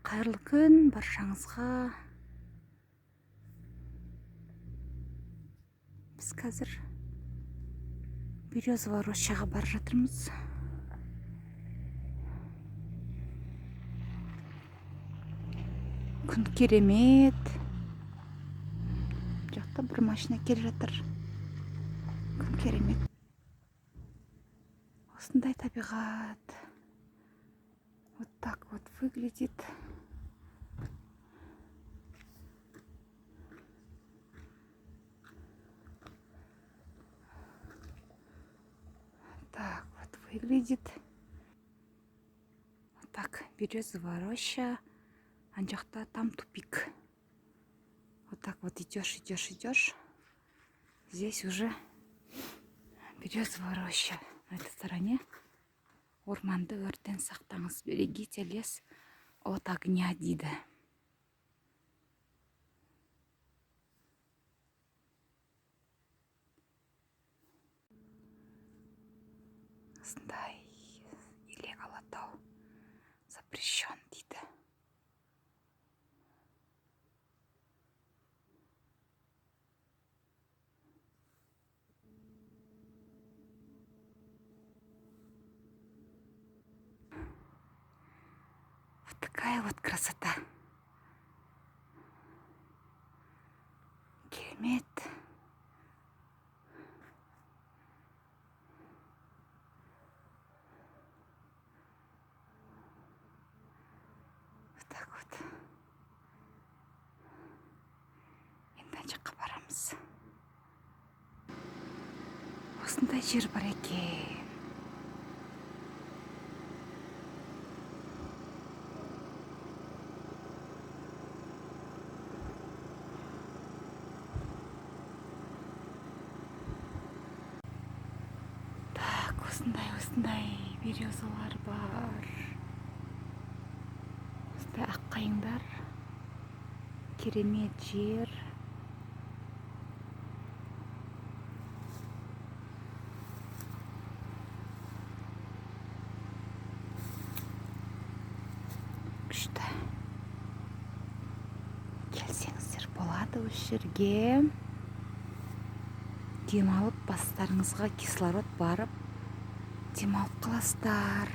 Қайырлы күн баршаңызға. Біз қазір Березова рощаға бара жатырмыз. Күн керемет. Жақта бір машина келе жатыр. Күн керемет. Осындай табиғат. Вот так вот выглядит. Так вот выглядит. Вот так, Березовая роща. Анжақта там тупик. Вот так вот идешь. Здесь уже Березовая роща. На этой стороне орманды өрттен сақтаңыз. Берегите лес от огня дейді. Осындай елек алатау запрещен дейді. Вот такая вот красота. Керемет. Вот так вот. Енді ана жаққа барамыз. Осындай жер бар екен. Осындай березалар бар. Осындай аққайыңдар. Керемет жер. Күшті. Келсеңіздер болады осы жерге. Демалып бастарыңызға кислород барып демалып қаласыздар.